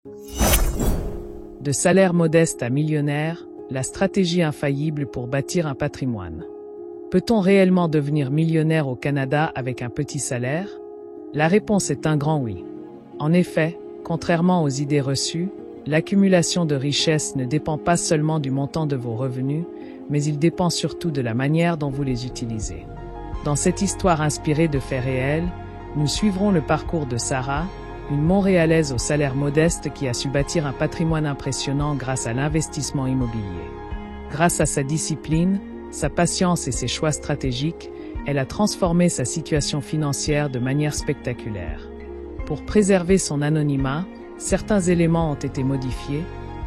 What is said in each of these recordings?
De salaire modeste à millionnaire, la stratégie infaillible pour bâtir un patrimoine. Peut-on réellement devenir millionnaire au Canada avec un petit salaire? La réponse est un grand oui. En effet, contrairement aux idées reçues, l'accumulation de richesses ne dépend pas seulement du montant de vos revenus, mais il dépend surtout de la manière dont vous les utilisez. Dans cette histoire inspirée de faits réels, nous suivrons le parcours de Sarah, une Montréalaise au salaire modeste qui a su bâtir un patrimoine impressionnant grâce à l'investissement immobilier. Grâce à sa discipline, sa patience et ses choix stratégiques, elle a transformé sa situation financière de manière spectaculaire. Pour préserver son anonymat, certains éléments ont été modifiés,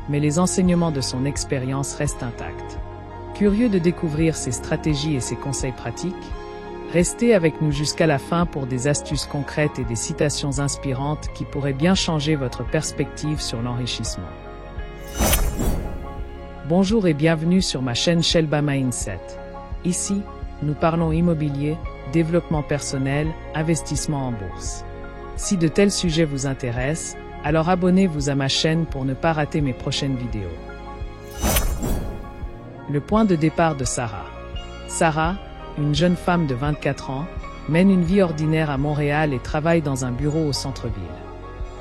mais les enseignements de son expérience restent intacts. Curieux de découvrir ses stratégies et ses conseils pratiques? Restez avec nous jusqu'à la fin pour des astuces concrètes et des citations inspirantes qui pourraient bien changer votre perspective sur l'enrichissement. Bonjour et bienvenue sur ma chaîne Shelba Mindset. Ici, nous parlons immobilier, développement personnel, investissement en bourse. Si de tels sujets vous intéressent, alors abonnez-vous à ma chaîne pour ne pas rater mes prochaines vidéos. Le point de départ de Sarah. Sarah, une jeune femme de 24 ans, mène une vie ordinaire à Montréal et travaille dans un bureau au centre-ville.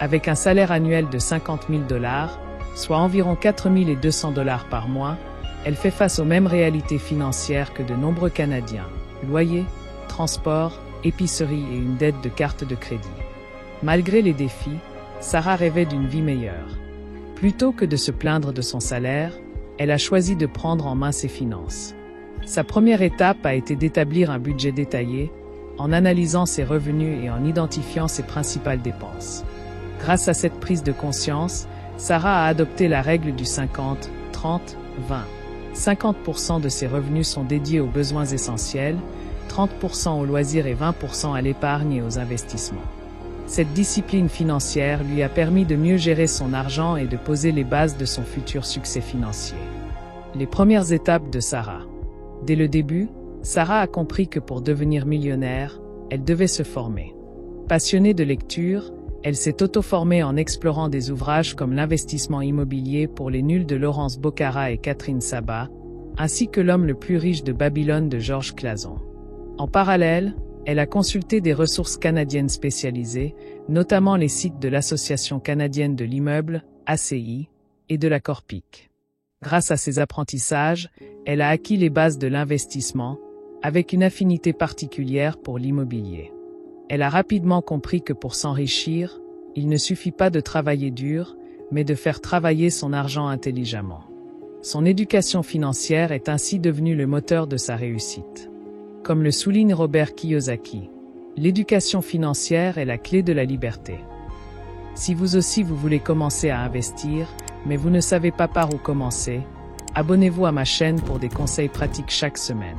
Avec un salaire annuel de 50 000 $, soit environ 4 200 $ par mois, elle fait face aux mêmes réalités financières que de nombreux Canadiens: loyer, transport, épicerie et une dette de carte de crédit. Malgré les défis, Sarah rêvait d'une vie meilleure. Plutôt que de se plaindre de son salaire, elle a choisi de prendre en main ses finances. Sa première étape a été d'établir un budget détaillé, en analysant ses revenus et en identifiant ses principales dépenses. Grâce à cette prise de conscience, Sarah a adopté la règle du 50, 30, 20. 50% de ses revenus sont dédiés aux besoins essentiels, 30% aux loisirs et 20% à l'épargne et aux investissements. Cette discipline financière lui a permis de mieux gérer son argent et de poser les bases de son futur succès financier. Les premières étapes de Sarah. Dès le début, Sarah a compris que pour devenir millionnaire, elle devait se former. Passionnée de lecture, elle s'est auto-formée en explorant des ouvrages comme L'investissement immobilier pour les nuls de Laurence Bocara et Catherine Sabat, ainsi que L'homme le plus riche de Babylone de Georges Clason. En parallèle, elle a consulté des ressources canadiennes spécialisées, notamment les sites de l'Association canadienne de l'immeuble, ACI, et de la Corpic. Grâce à ces apprentissages, elle a acquis les bases de l'investissement, avec une affinité particulière pour l'immobilier. Elle a rapidement compris que pour s'enrichir, il ne suffit pas de travailler dur, mais de faire travailler son argent intelligemment. Son éducation financière est ainsi devenue le moteur de sa réussite. Comme le souligne Robert Kiyosaki, l'éducation financière est la clé de la liberté. Si vous aussi vous voulez commencer à investir, mais vous ne savez pas par où commencer, abonnez-vous à ma chaîne pour des conseils pratiques chaque semaine.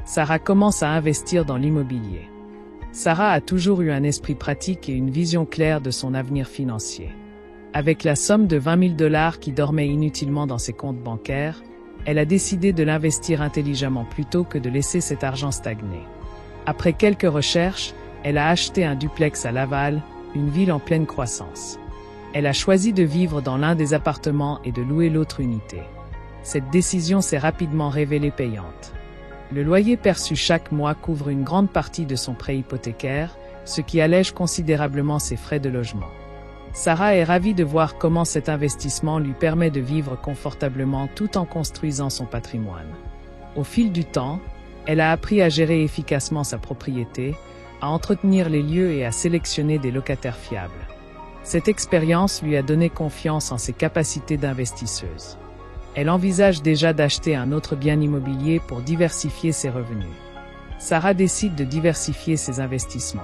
Sarah commence à investir dans l'immobilier. Sarah a toujours eu un esprit pratique et une vision claire de son avenir financier. Avec la somme de 20 000 $ qui dormait inutilement dans ses comptes bancaires, elle a décidé de l'investir intelligemment plutôt que de laisser cet argent stagner. Après quelques recherches, elle a acheté un duplex à Laval, une ville en pleine croissance. Elle a choisi de vivre dans l'un des appartements et de louer l'autre unité. Cette décision s'est rapidement révélée payante. Le loyer perçu chaque mois couvre une grande partie de son prêt hypothécaire, ce qui allège considérablement ses frais de logement. Sarah est ravie de voir comment cet investissement lui permet de vivre confortablement tout en construisant son patrimoine. Au fil du temps, elle a appris à gérer efficacement sa propriété, à entretenir les lieux et à sélectionner des locataires fiables. Cette expérience lui a donné confiance en ses capacités d'investisseuse. Elle envisage déjà d'acheter un autre bien immobilier pour diversifier ses revenus. Sarah décide de diversifier ses investissements.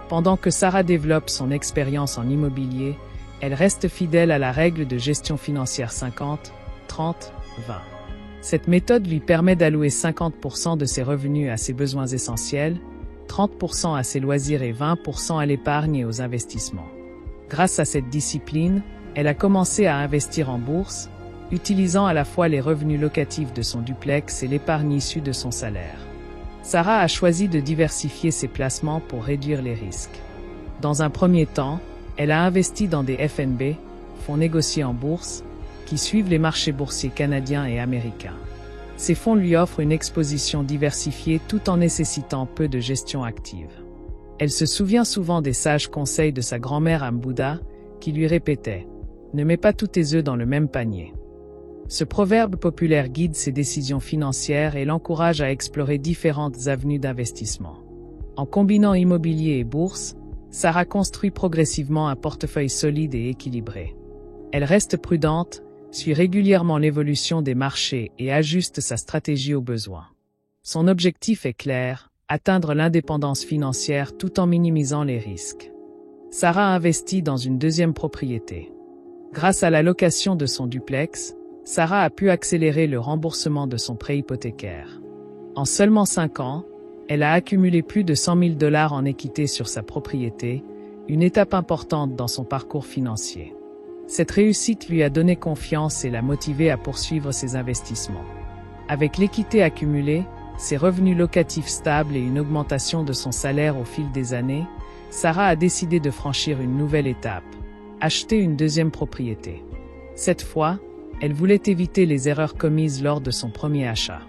Pendant que Sarah développe son expérience en immobilier, elle reste fidèle à la règle de gestion financière 50, 30, 20. Cette méthode lui permet d'allouer 50% de ses revenus à ses besoins essentiels, 30% à ses loisirs et 20% à l'épargne et aux investissements. Grâce à cette discipline, elle a commencé à investir en bourse, utilisant à la fois les revenus locatifs de son duplex et l'épargne issue de son salaire. Sarah a choisi de diversifier ses placements pour réduire les risques. Dans un premier temps, elle a investi dans des FNB, fonds négociés en bourse, qui suivent les marchés boursiers canadiens et américains. Ces fonds lui offrent une exposition diversifiée tout en nécessitant peu de gestion active. Elle se souvient souvent des sages conseils de sa grand-mère Ambouda, qui lui répétait « Ne mets pas tous tes œufs dans le même panier ». Ce proverbe populaire guide ses décisions financières et l'encourage à explorer différentes avenues d'investissement. En combinant immobilier et bourse, Sarah construit progressivement un portefeuille solide et équilibré. Elle reste prudente, suit régulièrement l'évolution des marchés et ajuste sa stratégie aux besoins. Son objectif est clair, atteindre l'indépendance financière tout en minimisant les risques. Sarah investit dans une deuxième propriété. Grâce à la location de son duplex, Sarah a pu accélérer le remboursement de son prêt hypothécaire. En seulement 5 ans, elle a accumulé plus de 100 000 $ en équité sur sa propriété, une étape importante dans son parcours financier. Cette réussite lui a donné confiance et l'a motivée à poursuivre ses investissements. Avec l'équité accumulée, ses revenus locatifs stables et une augmentation de son salaire au fil des années, Sarah a décidé de franchir une nouvelle étape, acheter une deuxième propriété. Cette fois, elle voulait éviter les erreurs commises lors de son premier achat.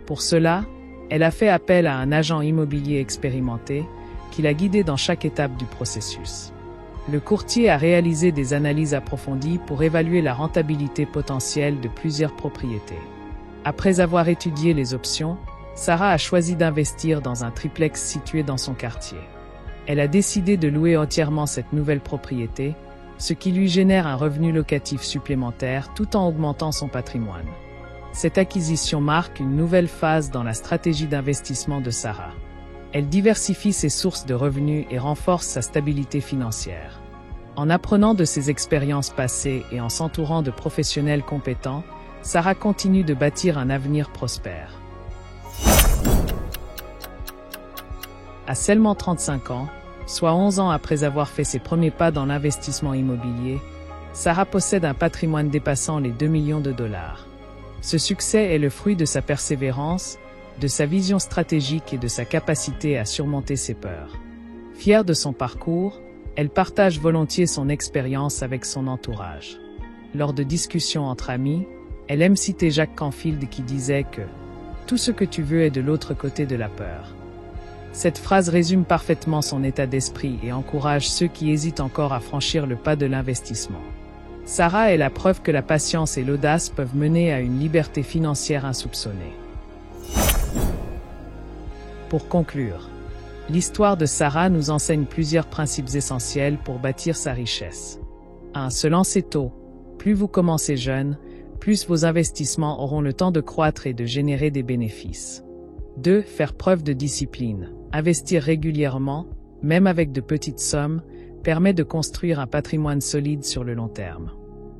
Pour cela, elle a fait appel à un agent immobilier expérimenté qui l'a guidée dans chaque étape du processus. Le courtier a réalisé des analyses approfondies pour évaluer la rentabilité potentielle de plusieurs propriétés. Après avoir étudié les options, Sarah a choisi d'investir dans un triplex situé dans son quartier. Elle a décidé de louer entièrement cette nouvelle propriété, ce qui lui génère un revenu locatif supplémentaire tout en augmentant son patrimoine. Cette acquisition marque une nouvelle phase dans la stratégie d'investissement de Sarah. Elle diversifie ses sources de revenus et renforce sa stabilité financière. En apprenant de ses expériences passées et en s'entourant de professionnels compétents, Sarah continue de bâtir un avenir prospère. À seulement 35 ans, soit 11 ans après avoir fait ses premiers pas dans l'investissement immobilier, Sarah possède un patrimoine dépassant les 2 millions de $. Ce succès est le fruit de sa persévérance, de sa vision stratégique et de sa capacité à surmonter ses peurs. Fière de son parcours, elle partage volontiers son expérience avec son entourage. Lors de discussions entre amis, elle aime citer Jacques Canfield qui disait que « Tout ce que tu veux est de l'autre côté de la peur ». Cette phrase résume parfaitement son état d'esprit et encourage ceux qui hésitent encore à franchir le pas de l'investissement. Sarah est la preuve que la patience et l'audace peuvent mener à une liberté financière insoupçonnée. Pour conclure, l'histoire de Sarah nous enseigne plusieurs principes essentiels pour bâtir sa richesse. 1. Se lancer tôt. Plus vous commencez jeune, plus vos investissements auront le temps de croître et de générer des bénéfices. 2. Faire preuve de discipline. Investir régulièrement, même avec de petites sommes, permet de construire un patrimoine solide sur le long terme.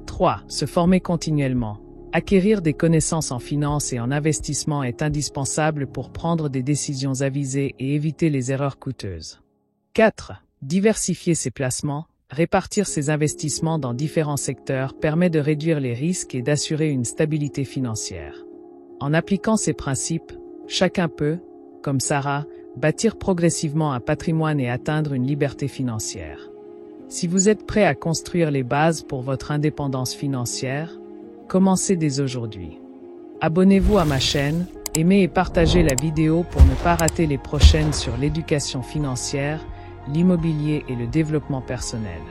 3. Se former continuellement. Acquérir des connaissances en finance et en investissement est indispensable pour prendre des décisions avisées et éviter les erreurs coûteuses. 4. Diversifier ses placements. Répartir ses investissements dans différents secteurs permet de réduire les risques et d'assurer une stabilité financière. En appliquant ces principes, chacun peut, comme Sarah, bâtir progressivement un patrimoine et atteindre une liberté financière. Si vous êtes prêt à construire les bases pour votre indépendance financière, commencez dès aujourd'hui. Abonnez-vous à ma chaîne, aimez et partagez la vidéo pour ne pas rater les prochaines sur l'éducation financière, l'immobilier et le développement personnel.